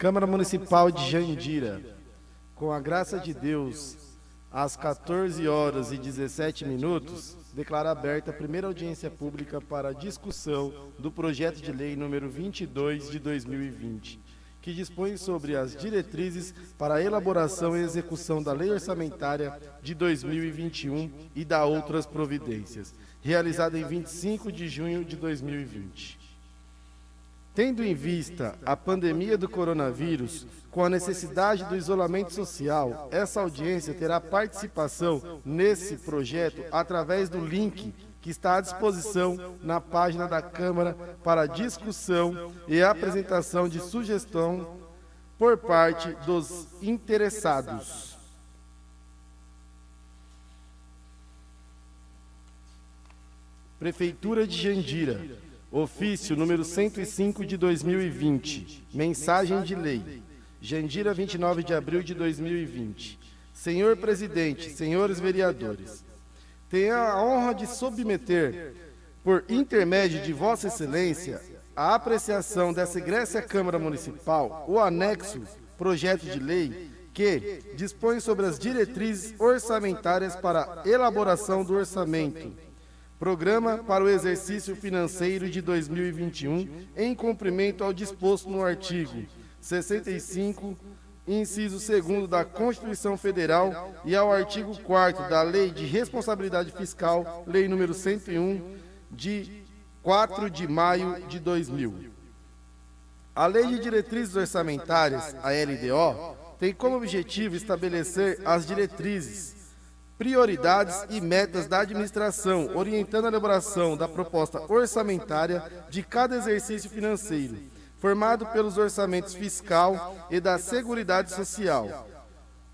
Câmara Municipal de Jandira, com a graça de Deus, às 14 horas e 17 minutos, declara aberta a primeira audiência pública para a discussão do projeto de lei número 22 de 2020, que dispõe sobre as diretrizes para a elaboração e execução da Lei Orçamentária de 2021 e da outras providências, realizada em 25 de junho de 2020. Tendo em vista a pandemia do coronavírus, com a necessidade do isolamento social, essa audiência terá participação nesse projeto através do link que está à disposição na página da Câmara para discussão e apresentação de sugestão por parte dos interessados. Prefeitura de Jandira, ofício número 105 de 2020, mensagem de lei, Jandira, 29 de abril de 2020. Senhor Presidente, senhores vereadores, tenho a honra de submeter, por intermédio de Vossa Excelência, a apreciação dessa egressa Câmara Municipal, o anexo projeto de lei que dispõe sobre as diretrizes orçamentárias para a elaboração do orçamento, Programa para o exercício financeiro de 2021, em cumprimento ao disposto no artigo 65, inciso 2º da Constituição Federal e ao artigo 4º da Lei de Responsabilidade Fiscal, Lei número 101, de 4 de maio de 2000. A Lei de Diretrizes Orçamentárias, a LDO, tem como objetivo estabelecer as diretrizes, prioridades e metas da administração, orientando a elaboração da proposta orçamentária de cada exercício financeiro, formado pelos orçamentos fiscal e da Seguridade Social,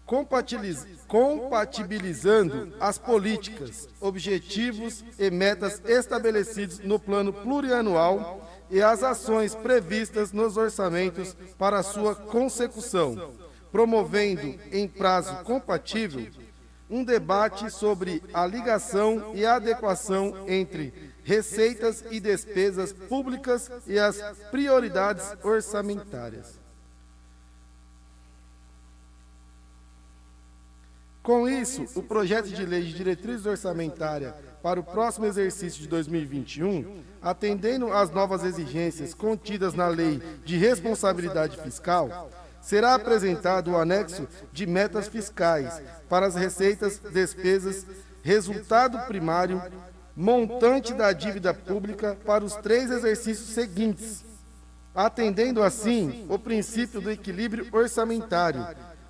compatibilizando as políticas, objetivos e metas estabelecidos no plano plurianual e as ações previstas nos orçamentos para sua consecução, promovendo, em prazo compatível, um debate sobre a ligação e a adequação entre receitas e despesas públicas e as prioridades orçamentárias. Com isso, o projeto de lei de diretrizes orçamentárias para o próximo exercício de 2021, atendendo às novas exigências contidas na Lei de Responsabilidade Fiscal, será apresentado o anexo de metas fiscais para as receitas, despesas, resultado primário, montante da dívida pública para os 3 exercícios seguintes, atendendo assim o princípio do equilíbrio orçamentário,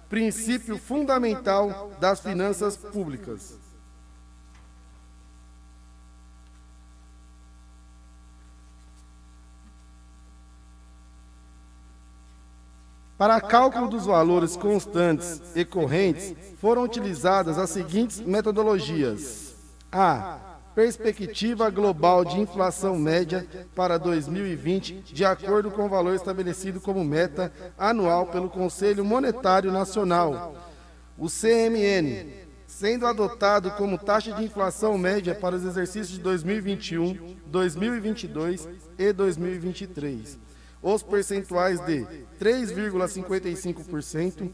princípio fundamental das finanças públicas. Para cálculo dos valores constantes e correntes, foram utilizadas as seguintes metodologias. A. Perspectiva global de inflação média para 2020, de acordo com o valor estabelecido como meta anual pelo Conselho Monetário Nacional, o CMN, sendo adotado como taxa de inflação média para os exercícios de 2021, 2022 e 2023. Os percentuais de 3,55%,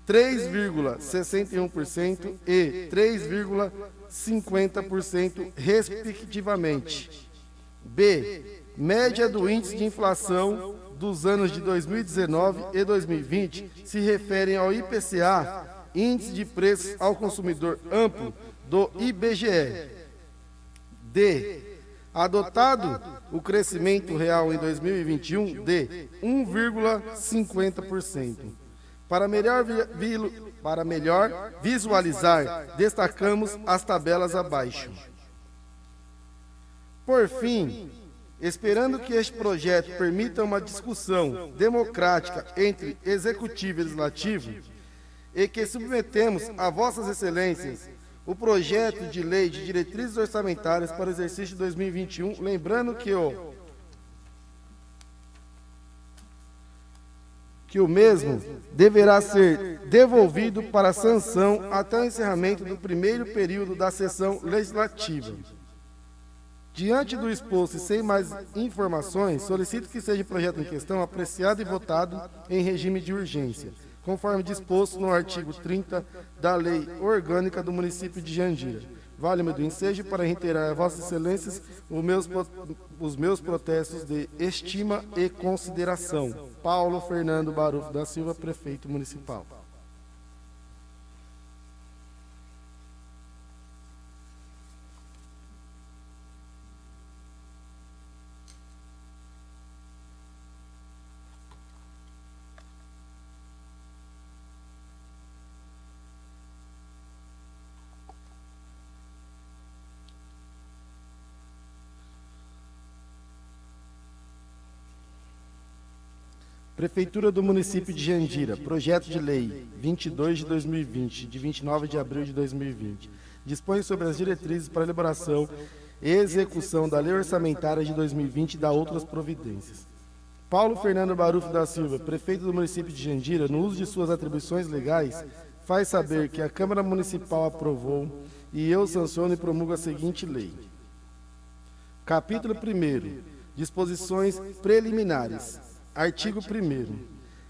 3,61% e 3,50%, respectivamente. B. Média do índice de inflação dos anos de 2019 e 2020 se referem ao IPCA, Índice de Preços ao Consumidor Amplo, do IBGE. D. Adotado o crescimento real em 2021 de 1,50%. Para melhor visualizar, destacamos as tabelas abaixo. Por fim, esperando que este projeto permita uma discussão democrática entre Executivo e Legislativo, e que submetemos a Vossas Excelências o projeto de lei de diretrizes orçamentárias para o exercício de 2021, lembrando que o mesmo deverá ser devolvido para sanção até o encerramento do primeiro período da sessão legislativa. Diante do exposto e sem mais informações, solicito que seja o projeto em questão apreciado e votado em regime de urgência, conforme disposto no artigo 30 da Lei Orgânica do Município de Jandira. Vale-me do ensejo para reiterar a Vossas Excelências os meus protestos de estima e consideração. Paulo Fernando Barufo da Silva, Prefeito Municipal. Prefeitura do Município de Jandira, Projeto de Lei 22 de 2020, de 29 de abril de 2020, dispõe sobre as diretrizes para elaboração e execução da Lei Orçamentária de 2020 e da outras providências. Paulo Fernando Barufo da Silva, Prefeito do Município de Jandira, no uso de suas atribuições legais, faz saber que a Câmara Municipal aprovou e eu sanciono e promulgo a seguinte lei. Capítulo 1º. Disposições preliminares. Artigo 1º.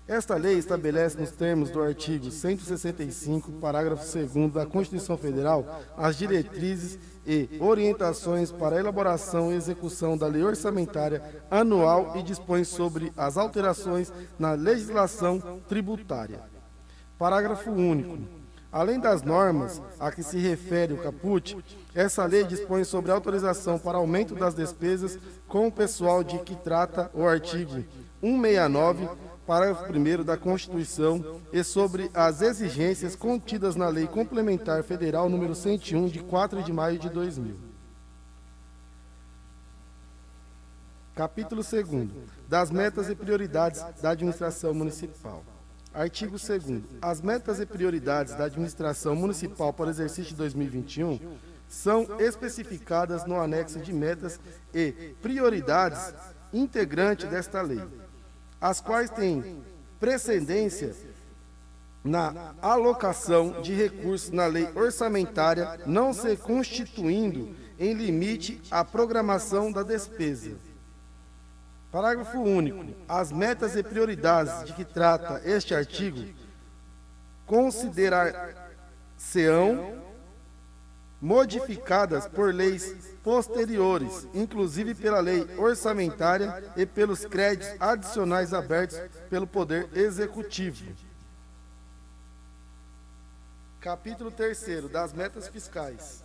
Esta lei estabelece nos termos do artigo 165, parágrafo 2º da Constituição Federal, as diretrizes e orientações para a elaboração e execução da Lei Orçamentária Anual e dispõe sobre as alterações na legislação tributária. Parágrafo único. Além das normas a que se refere o caput, essa lei dispõe sobre autorização para aumento das despesas com o pessoal de que trata o artigo 169, parágrafo 1º da Constituição e sobre as exigências contidas na Lei Complementar Federal número 101, de 4 de maio de 2000. Capítulo 2º. Das metas e prioridades da administração municipal. Artigo 2º. As metas e prioridades da administração municipal para o exercício de 2021 são especificadas no anexo de metas e prioridades integrante desta lei, as quais têm precedência na alocação de recursos na lei orçamentária, não se constituindo em limite a programação da despesa. Parágrafo único. As metas e prioridades de que trata este artigo considerar-se-ão modificadas por leis posteriores, inclusive pela lei orçamentária e pelos créditos adicionais abertos pelo Poder Executivo. Capítulo 3º. Das metas fiscais.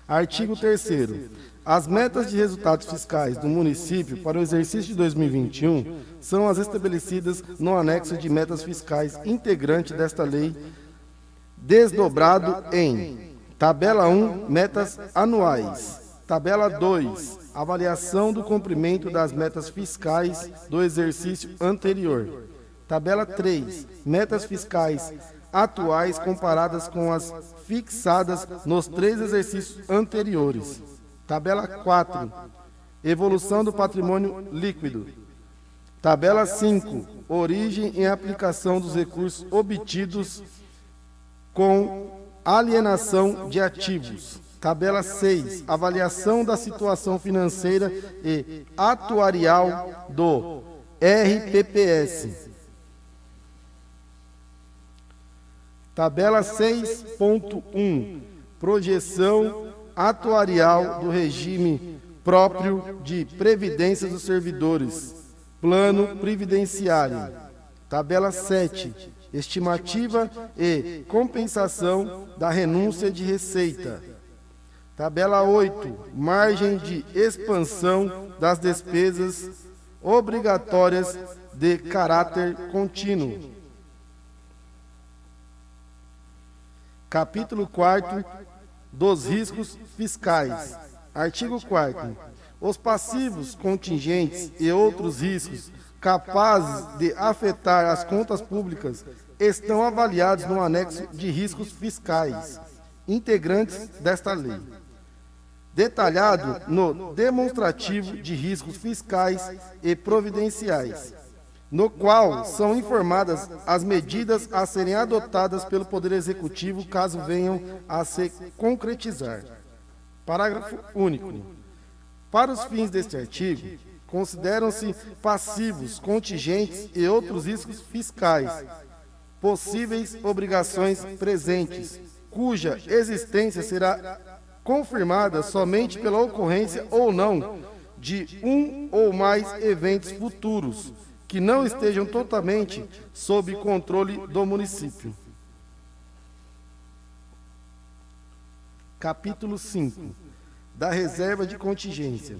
Artigo 3º. As metas de resultados fiscais do município para o exercício de 2021 são as estabelecidas no anexo de metas fiscais integrante desta lei, desdobrado em tabela 1, metas anuais, tabela 2, avaliação do cumprimento das metas fiscais do exercício anterior, tabela 3, metas fiscais atuais comparadas com as fixadas nos 3 exercícios anteriores. Tabela 4, evolução do patrimônio líquido. Tabela 5, origem e aplicação dos recursos obtidos com alienação de ativos. Tabela 6, avaliação da situação financeira e atuarial do RPPS. Tabela 6.1, projeção atuarial do regime próprio de previdência dos servidores, plano previdenciário. Tabela 7, estimativa e compensação da renúncia de receita. Tabela 8, margem de expansão das despesas obrigatórias de caráter contínuo. Capítulo 4. Dos riscos fiscais. Artigo 4º. Os passivos contingentes e outros riscos capazes de afetar as contas públicas estão avaliados no anexo de riscos fiscais, integrantes desta lei, detalhado no demonstrativo de riscos fiscais e providenciais. no qual são informadas as medidas a serem adotadas pelo Poder Executivo caso venham a se concretizar. Parágrafo único. Para os fins deste artigo, consideram-se passivos, contingentes e outros riscos fiscais, possíveis obrigações presentes, cuja existência será confirmada somente pela ocorrência ou não de um ou mais eventos futuros, que não estejam totalmente sob controle do município. Capítulo 5. Da reserva de contingência.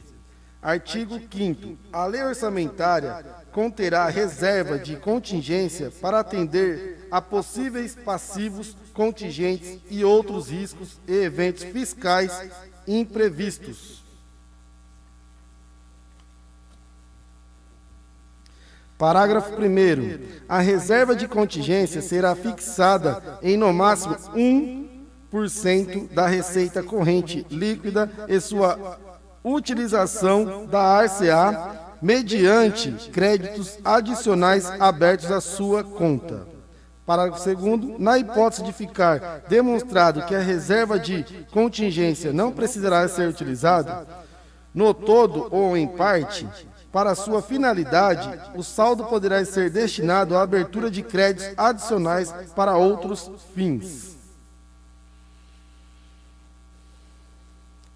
Artigo 5º. A lei orçamentária conterá reserva de contingência para atender a possíveis passivos, contingentes e outros riscos e eventos fiscais imprevistos. Parágrafo 1º. A reserva de contingência será fixada em no máximo 1% da receita corrente líquida e sua utilização da ARCA mediante créditos adicionais abertos à sua conta. Parágrafo 2º. Na hipótese de ficar demonstrado que a reserva de contingência não precisará ser utilizada, no todo ou em parte, para sua finalidade, o saldo poderá ser destinado à abertura de créditos adicionais para outros fins.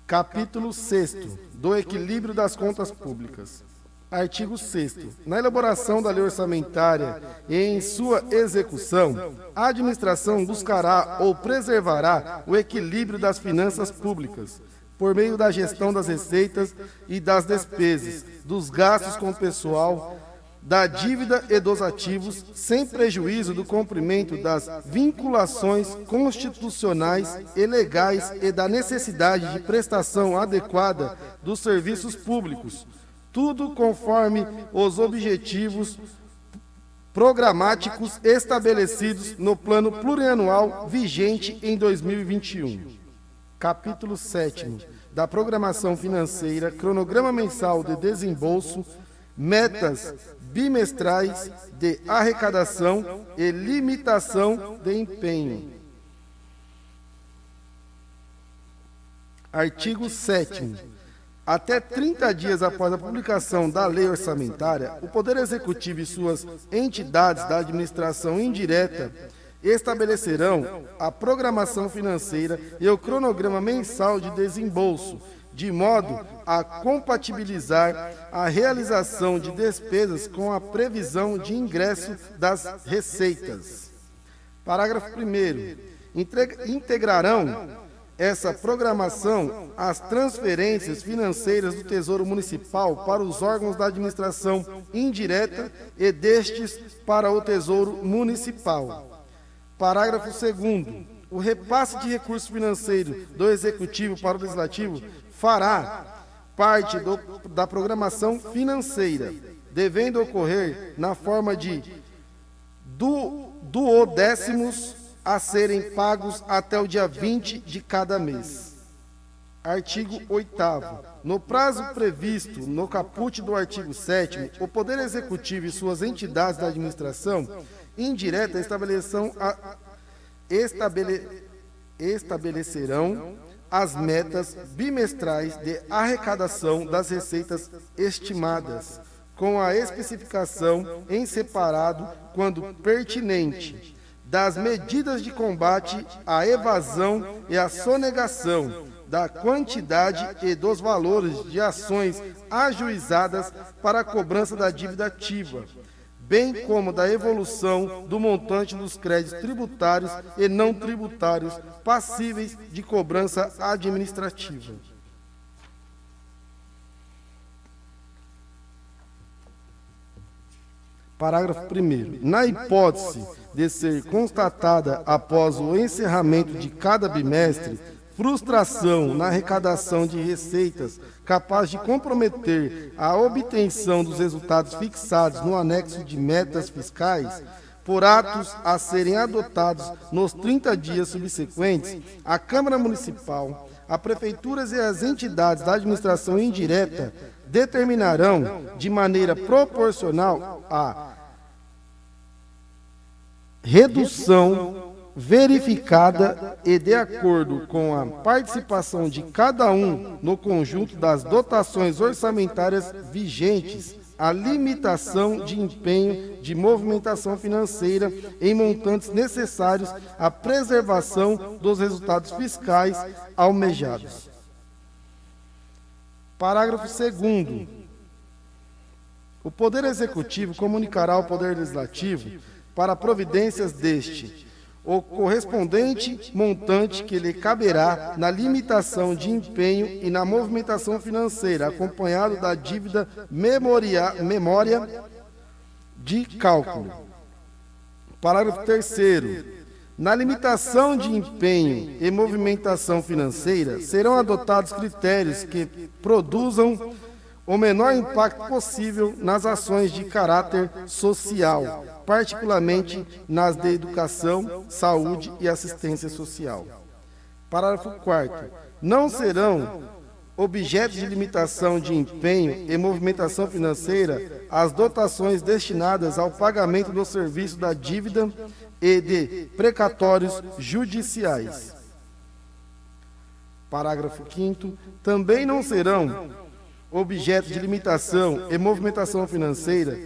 Capítulo 6º. Do equilíbrio das contas públicas. Artigo 6º. Na elaboração da lei orçamentária e em sua execução, a administração buscará ou preservará o equilíbrio das finanças públicas, por meio da gestão das receitas e das despesas, dos gastos com o pessoal, da dívida e dos ativos, sem prejuízo do cumprimento das vinculações constitucionais e legais e da necessidade de prestação adequada dos serviços públicos, tudo conforme os objetivos programáticos estabelecidos no plano plurianual vigente em 2021. Capítulo 7º. Da programação financeira, cronograma mensal de desembolso, metas bimestrais de arrecadação e limitação de empenho. Artigo 7º. Até 30 dias após a publicação da lei orçamentária, o Poder Executivo e suas entidades da administração indireta estabelecerão a programação financeira e o cronograma mensal de desembolso, de modo a compatibilizar a realização de despesas com a previsão de ingresso das receitas. Parágrafo 1º. Integrarão essa programação as transferências financeiras do Tesouro Municipal para os órgãos da administração indireta e destes para o Tesouro Municipal. Parágrafo 2º. O repasse de recursos financeiros do Executivo para o Legislativo fará parte da programação financeira, devendo ocorrer na forma de duodécimos a serem pagos até o dia 20 de cada mês. Artigo 8º. No prazo previsto no caput do artigo 7º, o Poder Executivo e suas entidades da administração indireta estabelecerão as metas bimestrais de arrecadação das receitas estimadas, com a especificação em separado, quando pertinente, das medidas de combate à evasão e à sonegação, da quantidade e dos valores de ações ajuizadas para a cobrança da dívida ativa, bem como da evolução do montante dos créditos tributários e não tributários passíveis de cobrança administrativa. Parágrafo 1º. Na hipótese de ser constatada após o encerramento de cada bimestre frustração na arrecadação de receitas capaz de comprometer a obtenção dos resultados fixados no anexo de metas fiscais, por atos a serem adotados nos 30 dias subsequentes, a Câmara Municipal, a Prefeituras e as entidades da administração indireta determinarão, de maneira proporcional à redução verificada e de acordo com a participação de cada um no conjunto das dotações orçamentárias vigentes, a limitação de empenho de movimentação financeira em montantes necessários à preservação dos resultados fiscais almejados. Parágrafo 2º. O Poder Executivo comunicará ao Poder Legislativo, para providências deste, o correspondente montante que lhe caberá na limitação de empenho e na movimentação financeira, acompanhado da dívida memória de cálculo. Parágrafo 3º. Na limitação de empenho e movimentação financeira, serão adotados critérios que produzam o menor impacto possível nas ações de caráter social, particularmente nas de educação, saúde e assistência social. Parágrafo 4º. Não serão objeto de limitação de empenho e movimentação financeira as dotações destinadas ao pagamento do serviço da dívida e de precatórios judiciais. Parágrafo 5º. Também não serão objeto de limitação e movimentação financeira,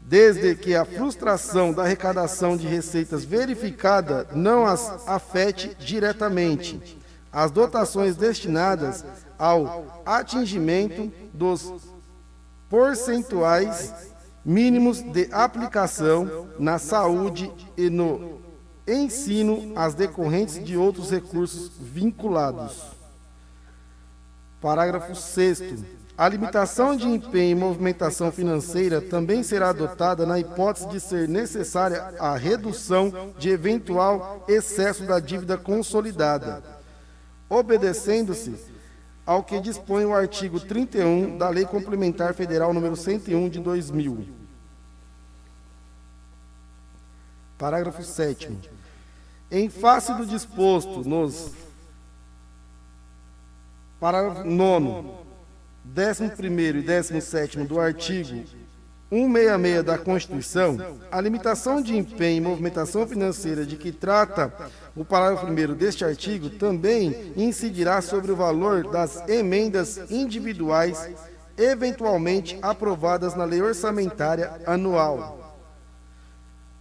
desde que a frustração da arrecadação de receitas verificada não as afete diretamente, as dotações destinadas ao atingimento dos percentuais mínimos de aplicação na saúde e no ensino, as decorrentes de outros recursos vinculados. Parágrafo 6º. A limitação de empenho e movimentação financeira também será adotada na hipótese de ser necessária a redução de eventual excesso da dívida consolidada, obedecendo-se ao que dispõe o artigo 31 da Lei Complementar Federal nº 101 de 2000. Parágrafo 7º. Em face do disposto nos parágrafo 9º, 11º e 17º do artigo 166 da Constituição, a limitação de empenho e movimentação financeira de que trata o parágrafo 1º deste artigo também incidirá sobre o valor das emendas individuais eventualmente aprovadas na Lei Orçamentária Anual.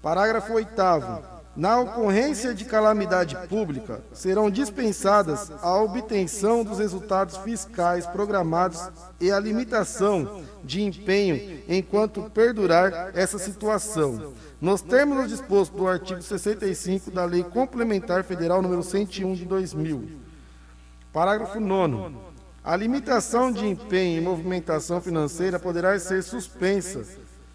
Parágrafo 8º. Na ocorrência de calamidade pública, serão dispensadas a obtenção dos resultados fiscais programados e a limitação de empenho enquanto perdurar essa situação, nos termos dispostos do artigo 65 da Lei Complementar Federal nº 101 de 2000. Parágrafo 9º. A limitação de empenho e movimentação financeira poderá ser suspensa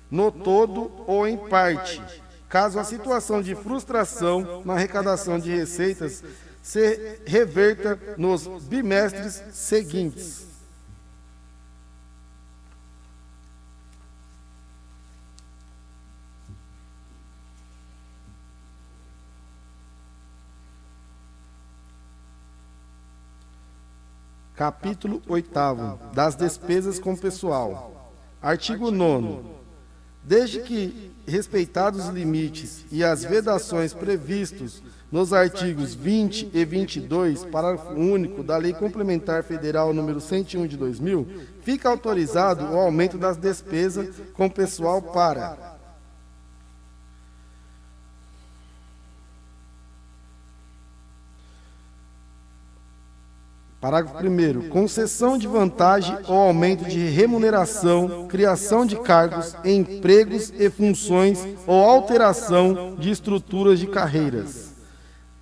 no todo ou em parte, caso a situação de frustração na arrecadação de receitas se reverta nos bimestres seguintes. Capítulo 8º, das despesas com pessoal. Artigo 9º. Desde que respeitados os limites e as vedações previstos nos artigos 20 e 22, parágrafo único da Lei Complementar Federal nº 101 de 2000, fica autorizado o aumento das despesas com pessoal para: parágrafo 1º. Concessão de vantagem ou aumento de remuneração, criação de cargos, empregos e funções ou alteração de estruturas de carreiras.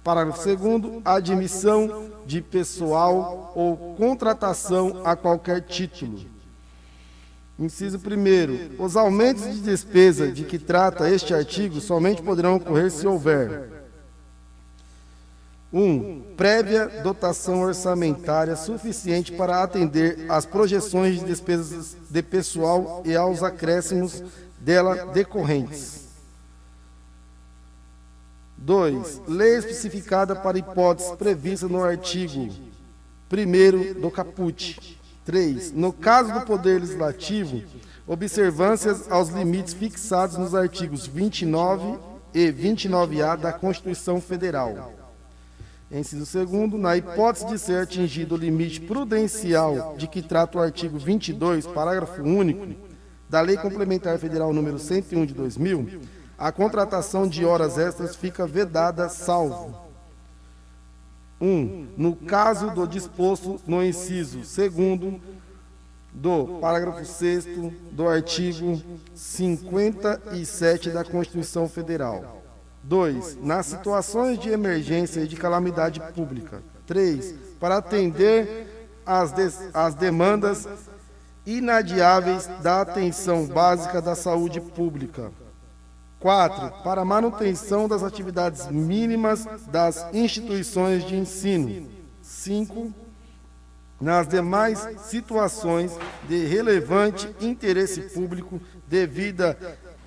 Parágrafo 2º. Admissão de pessoal ou contratação a qualquer título. Inciso 1º. Os aumentos de despesa de que trata este artigo somente poderão ocorrer se houver: 1. Prévia dotação orçamentária suficiente para atender às projeções de despesas de pessoal e aos acréscimos dela decorrentes. 2. Lei especificada para hipóteses previstas no artigo 1º do caput. 3. No caso do Poder Legislativo, observâncias aos limites fixados nos artigos 29 e 29A da Constituição Federal. Inciso 2º, na hipótese de ser atingido o limite prudencial de que trata o artigo 22, parágrafo único, da Lei Complementar Federal número 101 de 2000, a contratação de horas extras fica vedada, salvo: 1. No caso do disposto no inciso 2º do parágrafo 6º do artigo 57 da Constituição Federal. 2. Nas situações de emergência e de calamidade pública. 3. Para atender às demandas inadiáveis da atenção básica da saúde pública. 4. Para manutenção das atividades mínimas das instituições de ensino. 5. Nas demais situações de relevante interesse público devida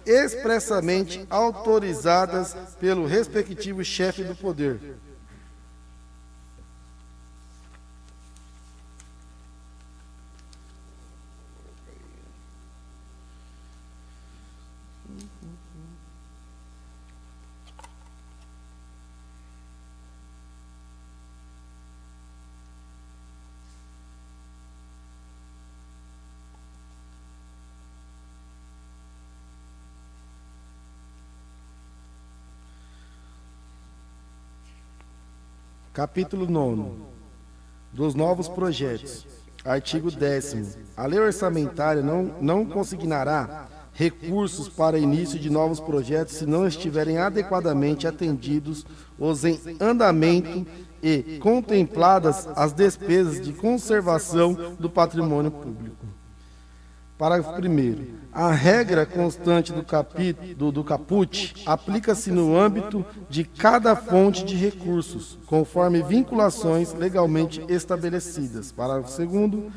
expressamente autorizadas pelo respectivo chefe do poder. Capítulo 9. Dos novos projetos. Artigo 10º. A lei orçamentária não consignará recursos para início de novos projetos se não estiverem adequadamente atendidos os em andamento e contempladas as despesas de conservação do patrimônio público. Parágrafo 1º. A regra constante do caput aplica-se no âmbito de cada fonte de recursos, conforme vinculações legalmente estabelecidas. Parágrafo 2º.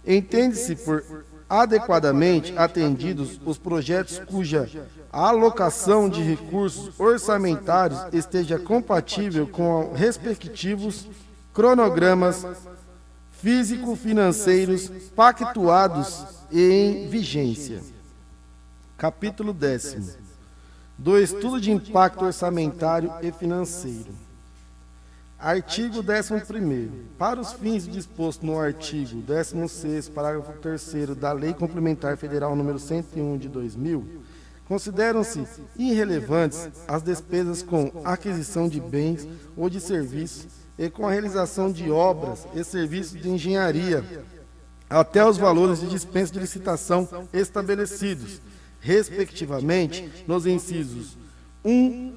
Entende-se por adequadamente atendidos os projetos cuja alocação de recursos orçamentários esteja compatível com os respectivos cronogramas físico-financeiros pactuados e em vigência. Capítulo 10º. Do estudo de impacto orçamentário e financeiro. Artigo 11º. Para os fins dispostos no artigo 16º, parágrafo 3º da Lei Complementar Federal número 101 de 2000, consideram-se irrelevantes as despesas com aquisição de bens ou de serviços e com a realização de obras e serviços de engenharia, até os valores de dispensa de licitação estabelecidos, respectivamente, nos incisos 1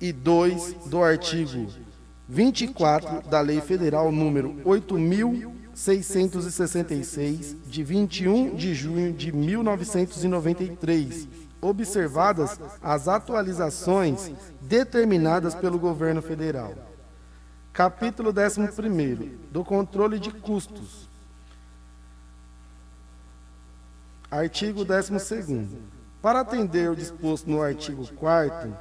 e 2 do artigo 24 da Lei Federal número 8.666, de 21 de junho de 1993, observadas as atualizações determinadas pelo Governo Federal. Capítulo 11º. Do controle de custos. Artigo 12º. Para atender o disposto no artigo 4º,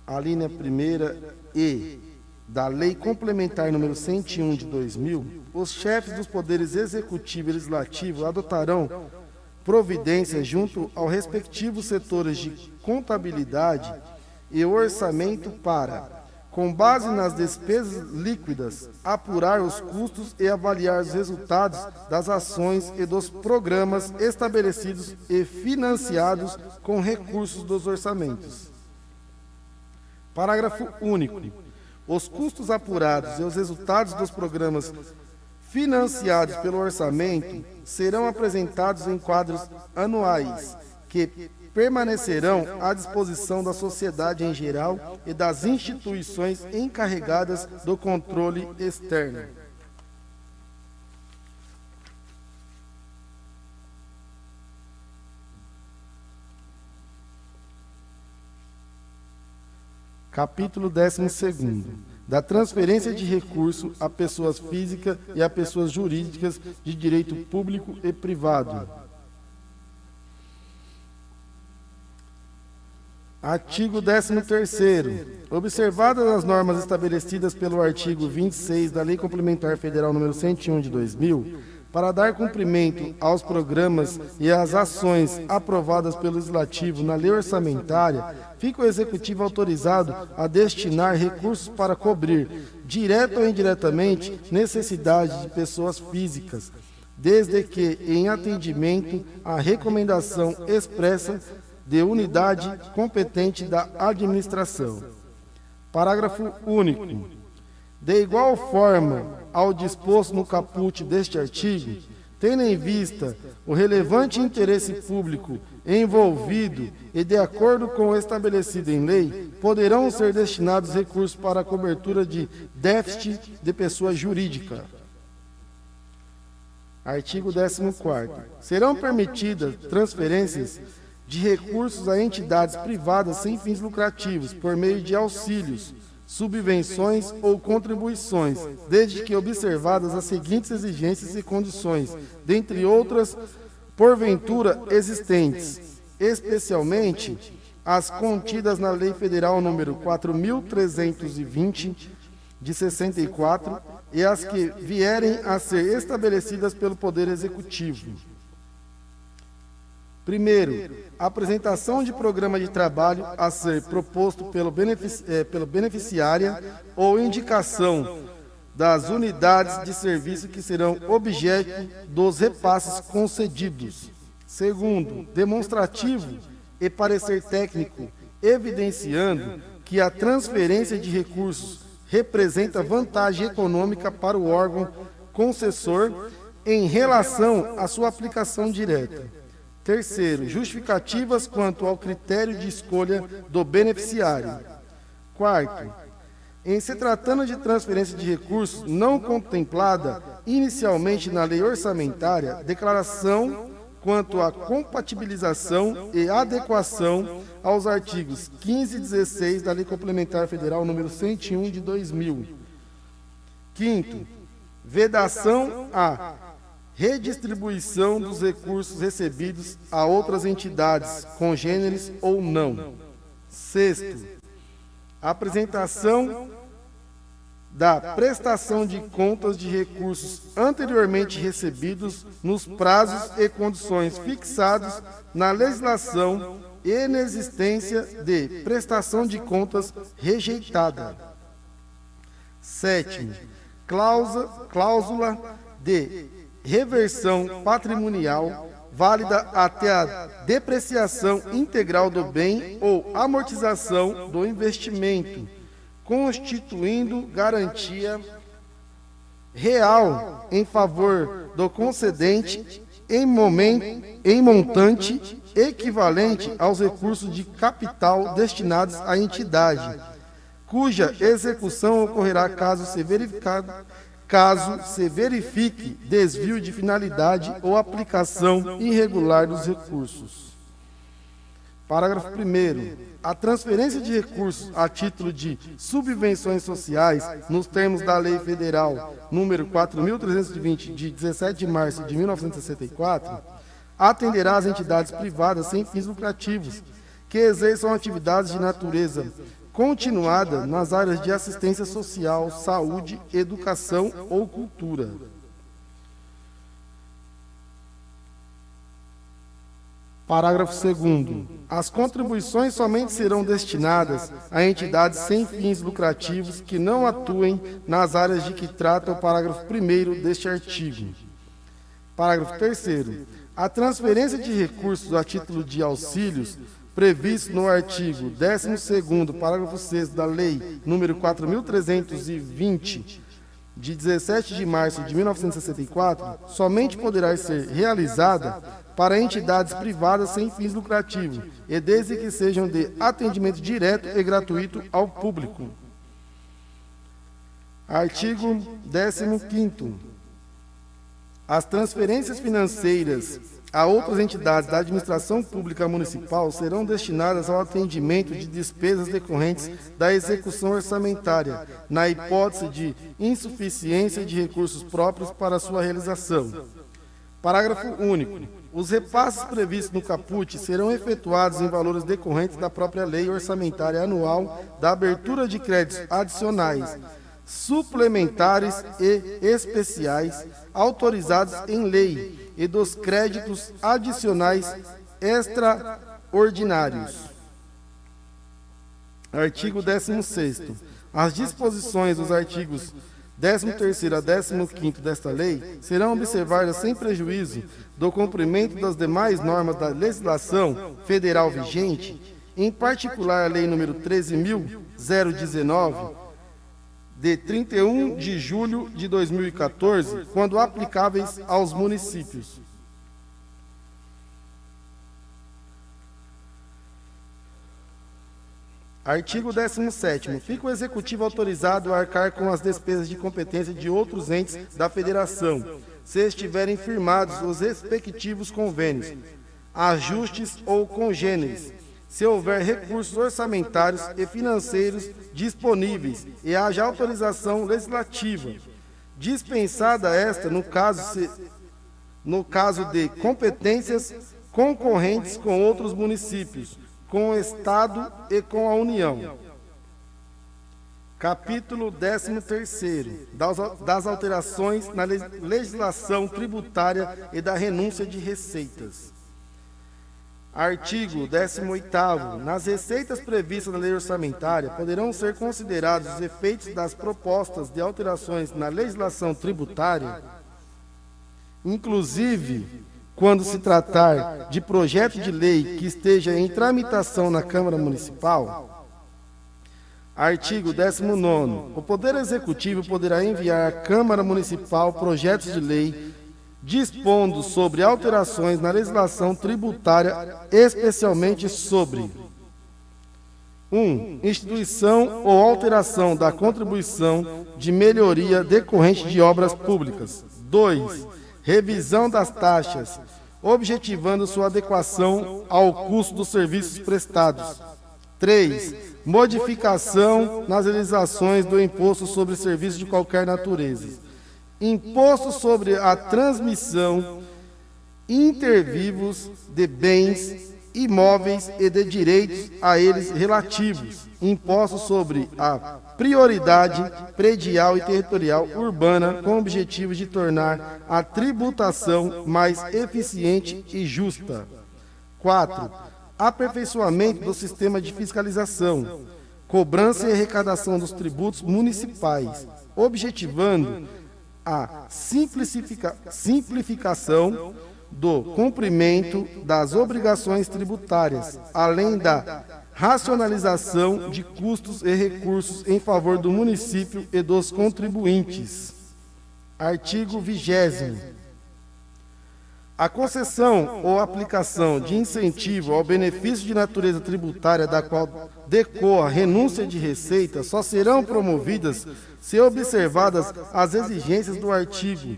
a linha 1ª e da Lei Complementar número 101 de 2000, os chefes dos poderes executivo e legislativo adotarão providências junto aos respectivos setores de contabilidade e orçamento para, com base nas despesas líquidas, apurar os custos e avaliar os resultados das ações e dos programas estabelecidos e financiados com recursos dos orçamentos. Parágrafo único. Os custos apurados e os resultados dos programas financiados pelo orçamento serão apresentados em quadros anuais, que permanecerão à disposição da sociedade em geral e das instituições encarregadas do controle externo. Capítulo 12º. Da transferência de recurso a pessoas físicas e a pessoas jurídicas de direito público e privado. Artigo 13º. Observadas as normas estabelecidas pelo artigo 26 da Lei Complementar Federal número 101 de 2000, para dar cumprimento aos programas e às ações aprovadas pelo Legislativo na lei orçamentária, fica o Executivo autorizado a destinar recursos para cobrir, direto ou indiretamente, necessidades de pessoas físicas, desde que em atendimento à recomendação expressa de unidade competente da administração. Parágrafo único. De igual forma ao disposto no caput deste artigo, tendo em vista o relevante interesse público envolvido e de acordo com o estabelecido em lei, poderão ser destinados recursos para a cobertura de déficit de pessoa jurídica. Artigo 14º. Serão permitidas transferências de recursos a entidades privadas sem fins lucrativos por meio de auxílios, subvenções ou contribuições, desde que observadas as seguintes exigências e condições, dentre outras, porventura existentes, especialmente as contidas na Lei Federal número 4.320, de 64, e as que vierem a ser estabelecidas pelo Poder Executivo. Primeiro, apresentação de programa de trabalho a ser proposto pelo beneficiária ou indicação das unidades de serviço que serão objeto dos repasses concedidos. Segundo, demonstrativo e parecer técnico, evidenciando que a transferência de recursos representa vantagem econômica para o órgão concessor em relação à sua aplicação direta. Terceiro, justificativas quanto ao critério de escolha do beneficiário. Quarto, em se tratando de transferência de recursos não contemplada inicialmente na lei orçamentária, declaração quanto à compatibilização e adequação aos artigos 15 e 16 da Lei Complementar Federal número 101 de 2000. Quinto, vedação a redistribuição dos recursos recebidos a outras entidades, congêneres ou não. Sexto, apresentação da prestação de contas de recursos anteriormente recebidos nos prazos e condições fixados na legislação e inexistência de prestação de contas rejeitada. Sétimo, cláusula de reversão patrimonial válida até a depreciação integral do bem ou amortização do investimento, constituindo garantia real em favor do concedente em montante equivalente aos recursos de capital destinados à entidade, cuja execução ocorrerá caso se verifique desvio de finalidade ou aplicação irregular dos recursos. Parágrafo 1º. A transferência de recursos a título de subvenções sociais, nos termos da Lei Federal número 4.320, de 17 de março de 1964, atenderá às entidades privadas sem fins lucrativos, que exerçam atividades de natureza continuada nas áreas de assistência social, saúde, educação ou cultura. Parágrafo 2º. As contribuições somente serão destinadas a entidades sem fins lucrativos que não atuem nas áreas de que trata o parágrafo 1º deste artigo. Parágrafo 3º. A transferência de recursos a título de auxílios previsto no artigo 12º, parágrafo 6º da Lei número 4.320, de 17 de março de 1964, somente poderá ser realizada para entidades privadas sem fins lucrativos e desde que sejam de atendimento direto e gratuito ao público. Artigo 15º. As transferências financeiras a outras entidades da administração pública municipal serão destinadas ao atendimento de despesas decorrentes da execução orçamentária, na hipótese de insuficiência de recursos próprios para sua realização. Parágrafo único. Os repasses previstos no caput serão efetuados em valores decorrentes da própria lei orçamentária anual da abertura de créditos adicionais, suplementares e especiais, autorizados em lei e dos créditos adicionais extraordinários. Artigo 16º. As disposições dos artigos 13º a 15º desta lei serão observadas sem prejuízo do cumprimento das demais normas da legislação federal vigente, em particular a Lei nº 13.019, de 31 de julho de 2014, quando aplicáveis aos municípios. Artigo 17º. Fica o Executivo autorizado a arcar com as despesas de competência de outros entes da Federação, se estiverem firmados os respectivos convênios, ajustes ou congêneres, se houver recursos orçamentários e financeiros disponíveis e haja autorização legislativa, dispensada esta no caso de competências concorrentes com outros municípios, com o Estado e com a União. Capítulo 13º. Das alterações na legislação tributária e da renúncia de receitas. Artigo 18º. Nas receitas previstas na lei orçamentária, poderão ser considerados os efeitos das propostas de alterações na legislação tributária, inclusive quando se tratar de projeto de lei que esteja em tramitação na Câmara Municipal. Artigo 19º. O Poder Executivo poderá enviar à Câmara Municipal projetos de lei dispondo sobre alterações na legislação tributária, especialmente sobre: 1. Instituição ou alteração da contribuição de melhoria decorrente de obras públicas. 2. Revisão das taxas, objetivando sua adequação ao custo dos serviços prestados. 3. Modificação nas legislações do imposto sobre serviços de qualquer natureza. Imposto sobre a transmissão intervivos de bens imóveis e de direitos a eles relativos. Imposto sobre a prioridade predial e territorial urbana, com o objetivo de tornar a tributação mais eficiente e justa. 4. Aperfeiçoamento do sistema de fiscalização, cobrança e arrecadação dos tributos municipais, objetivando a simplificação do cumprimento das obrigações tributárias, além da racionalização de custos e recursos em favor do município e dos contribuintes. Artigo 20º. A concessão ou aplicação de incentivo ao benefício de natureza tributária da qual decorra renúncia de receita só serão promovidas se observadas as exigências do artigo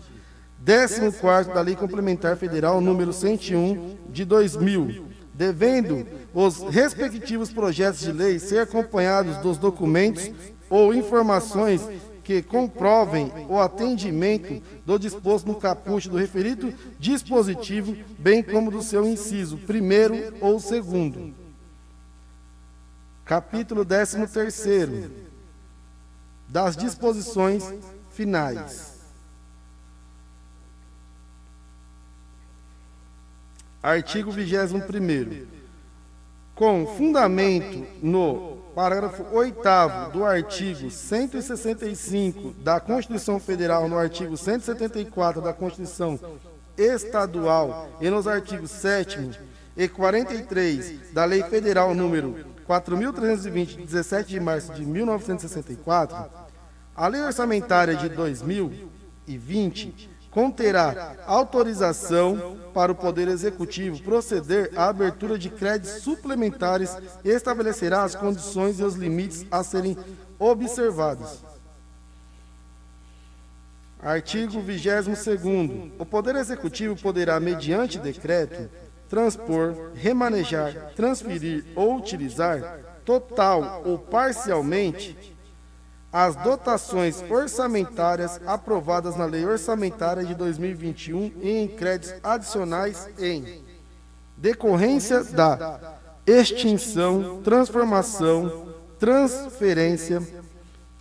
14º da Lei Complementar Federal número 101 de 2000, devendo os respectivos projetos de lei ser acompanhados dos documentos ou informações que comprovem o atendimento do disposto no caput do referido dispositivo, bem como do seu inciso 1º ou 2º. Capítulo 13º. Das disposições finais. Artigo 21º. Com fundamento no parágrafo 8º do artigo 165 da Constituição Federal, no artigo 174 da Constituição Estadual e nos artigos 7º e 43 da Lei Federal número 4.320, de 17 de março de 1964, a Lei Orçamentária de 2020 conterá autorização para o Poder Executivo proceder à abertura de créditos suplementares e estabelecerá as condições e os limites a serem observados. Artigo 22º. O Poder Executivo poderá, mediante decreto, transpor, remanejar, transferir ou utilizar, total ou parcialmente, as dotações orçamentárias aprovadas na Lei Orçamentária de 2021 e em créditos adicionais em decorrência da extinção, transformação, transferência,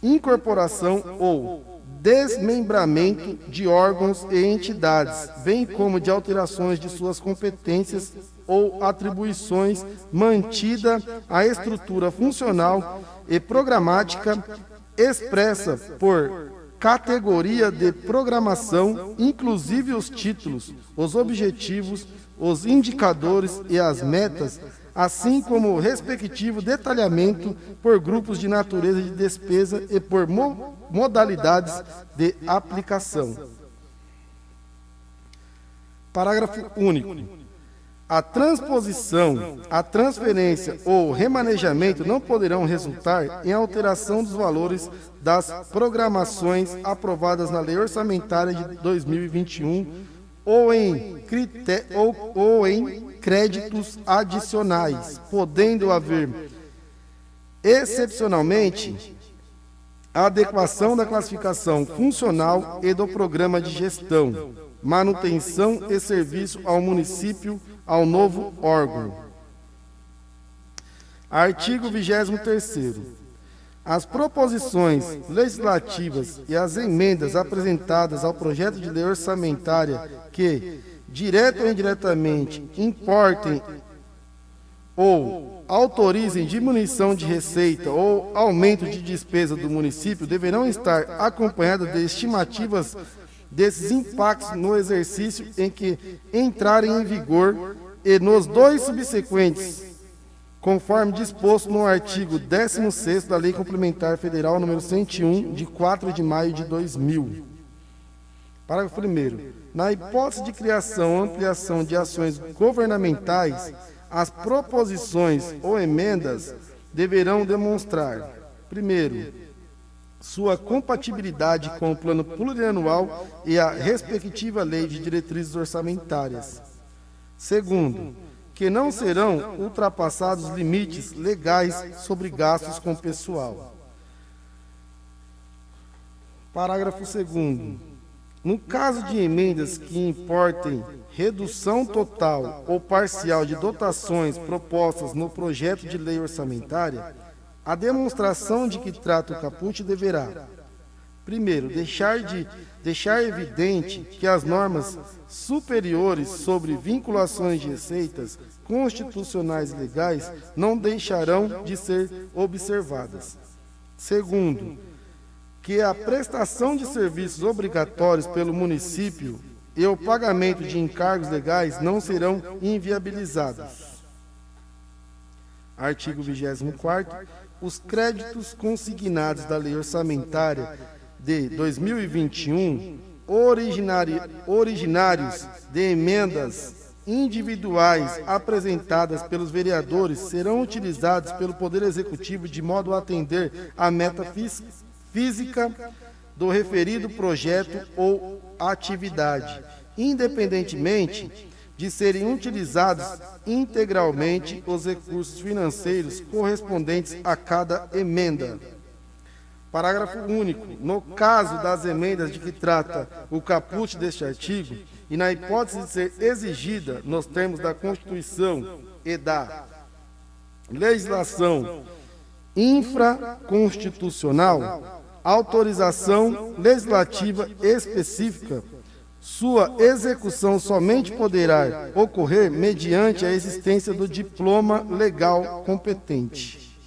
incorporação ou desmembramento de órgãos e entidades, bem como de alterações de suas competências ou atribuições, mantida a estrutura funcional e programática expressa por categoria de programação, inclusive os títulos, os objetivos, os indicadores e as metas, assim como o respectivo detalhamento por grupos de natureza de despesa e por modalidades de aplicação. Parágrafo único. A transposição, a transferência ou remanejamento não poderão resultar em alteração dos valores das programações aprovadas na Lei Orçamentária de 2021 ou em créditos adicionais, podendo haver, excepcionalmente, a adequação da classificação funcional e do programa de gestão, manutenção e serviço ao município ao novo órgão. Artigo 23º. As proposições legislativas e as emendas apresentadas ao projeto de lei orçamentária que, direto ou indiretamente, importem ou autorizem diminuição de receita ou aumento de despesa do município deverão estar acompanhadas de estimativas desses impactos no exercício em que entrarem em vigor e nos dois subsequentes, conforme disposto no artigo 16º da Lei Complementar Federal nº 101, de 4 de maio de 2000. Parágrafo 1º. Na hipótese de criação ou ampliação de ações governamentais, as proposições ou emendas deverão demonstrar, primeiro, sua compatibilidade com o plano plurianual e a respectiva lei de diretrizes orçamentárias. Segundo, que não serão ultrapassados limites legais sobre gastos com pessoal. Parágrafo 2º. No caso de emendas que importem redução total ou parcial de dotações propostas no projeto de lei orçamentária, a demonstração de que trata o caput deverá, primeiro, deixar evidente que as normas superiores sobre vinculações de receitas constitucionais e legais não deixarão de ser observadas. Segundo, que a prestação de serviços obrigatórios pelo município e o pagamento de encargos legais não serão inviabilizados. Artigo 24º. Os créditos consignados da Lei Orçamentária de 2021, originários de emendas individuais apresentadas pelos vereadores, serão utilizados pelo Poder Executivo de modo a atender à meta física do referido projeto ou atividade, independentemente de serem utilizados integralmente os recursos financeiros correspondentes a cada emenda. Parágrafo único. No caso das emendas de que trata o caput deste artigo, e na hipótese de ser exigida nos termos da Constituição e da legislação infraconstitucional, autorização legislativa específica, sua execução somente poderá ocorrer mediante a existência do diploma legal competente.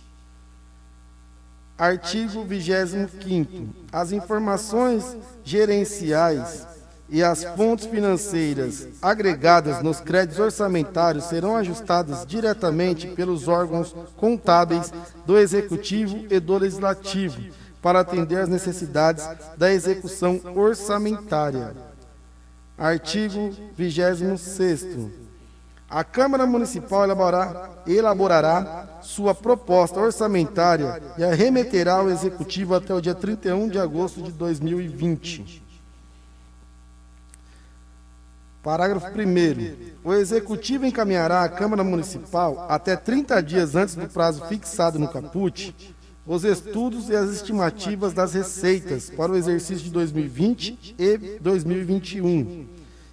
Artigo 25º. As informações gerenciais e as fontes financeiras agregadas nos créditos orçamentários serão ajustadas diretamente pelos órgãos contábeis do Executivo e do Legislativo para atender às necessidades da execução orçamentária. Artigo 26º. A Câmara Municipal elaborará sua proposta orçamentária e a remeterá ao Executivo até o dia 31 de agosto de 2020. Parágrafo 1º. O Executivo encaminhará à Câmara Municipal, até 30 dias antes do prazo fixado no caput, os estudos e as estimativas das receitas para o exercício de 2020 e 2021,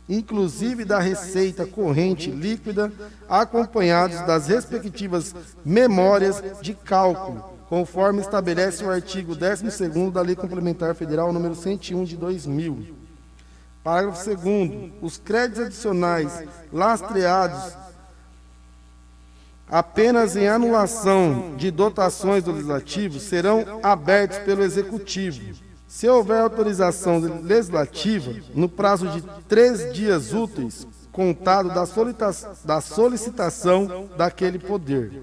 inclusive da receita corrente líquida, acompanhados das respectivas memórias de cálculo, conforme estabelece o artigo 12º da Lei Complementar Federal número 101 de 2000. Parágrafo 2º. Os créditos adicionais lastreados apenas em anulação de dotações do Legislativo serão abertos pelo Executivo. Se houver autorização legislativa, no prazo de 3 dias úteis, contado da solicitação daquele poder.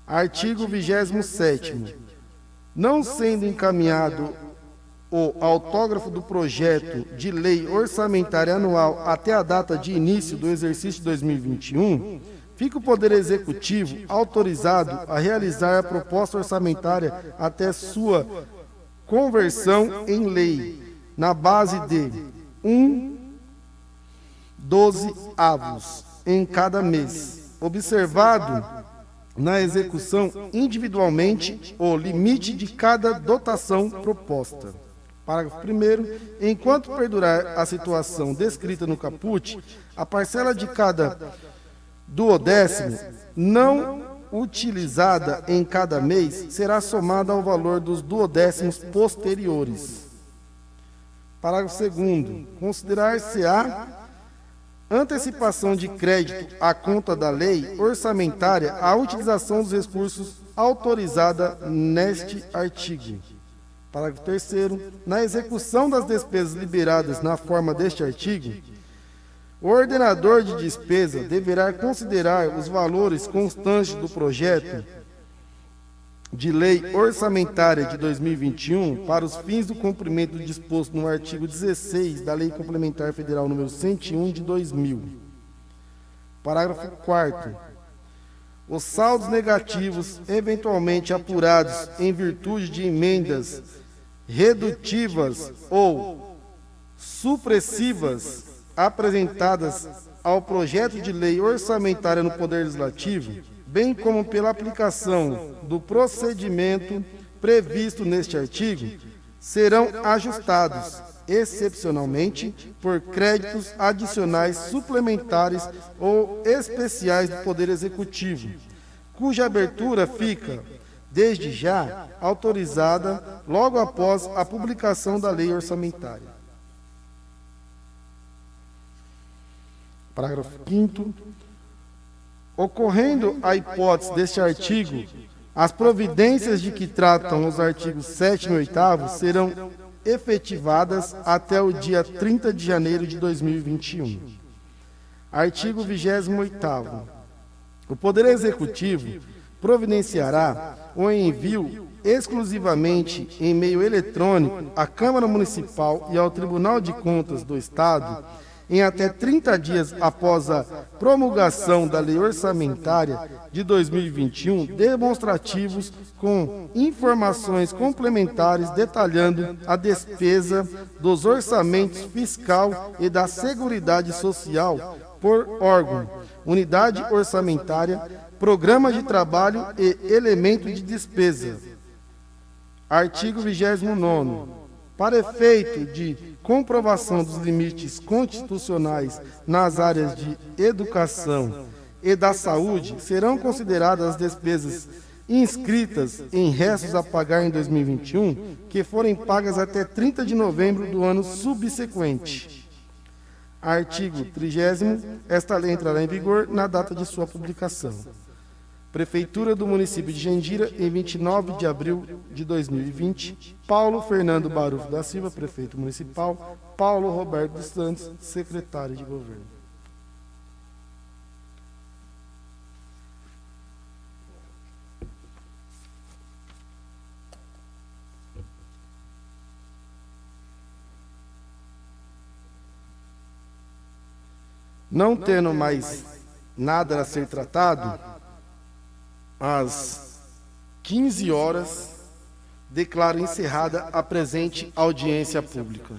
Artigo 27º. Não sendo encaminhado o autógrafo do projeto de lei orçamentária anual até a data de início do exercício de 2021, fica o Poder Executivo autorizado a realizar a proposta orçamentária até sua conversão em lei, na base de 1/12 em cada mês, observado na execução individualmente o limite de cada dotação proposta. Parágrafo 1º. Enquanto perdurar a situação descrita no caput, a parcela de cada duodécimo não utilizada em cada mês será somada ao valor dos duodécimos posteriores. Parágrafo 2º. Considerar-se-á antecipação de crédito à conta da lei orçamentária a utilização dos recursos autorizada neste artigo. Parágrafo 3º. Na execução das despesas liberadas na forma deste artigo, o ordenador de despesa deverá considerar os valores constantes do projeto de lei orçamentária de 2021 para os fins do cumprimento do disposto no artigo 16 da Lei Complementar Federal número 101 de 2000. Parágrafo 4º. Os saldos negativos eventualmente apurados em virtude de emendas redutivas ou supressivas apresentadas ao projeto de lei orçamentária no Poder Legislativo, bem como pela aplicação do procedimento previsto neste artigo, serão ajustados, excepcionalmente, por créditos adicionais suplementares ou especiais do Poder Executivo, cuja abertura fica, desde já, autorizada logo após a publicação da lei orçamentária. Parágrafo 5º. Ocorrendo a hipótese deste artigo, as providências de que tratam os artigos 7º e 8º serão efetivadas até o dia 30 de janeiro de 2021. Artigo 28º. O Poder Executivo providenciará o envio exclusivamente em meio eletrônico à Câmara Municipal e ao Tribunal de Contas do Estado, em até 30 dias após a promulgação da Lei Orçamentária de 2021, demonstrativos com informações complementares detalhando a despesa dos orçamentos fiscal e da Seguridade Social por órgão, unidade orçamentária, programa de trabalho e elemento de despesa. Artigo 29º. Para efeito de comprovação dos limites constitucionais nas áreas de educação e da saúde, serão consideradas as despesas inscritas em restos a pagar em 2021, que forem pagas até 30 de novembro do ano subsequente. Artigo 30º. Esta lei entrará em vigor na data de sua publicação. Prefeitura do município de Jandira, em 29 de abril de 2020. Paulo Fernando Barufo da Silva, prefeito municipal. Paulo Roberto dos Santos, secretário de governo. Não tendo mais nada a ser tratado, às 15 horas, declaro encerrada a presente audiência pública.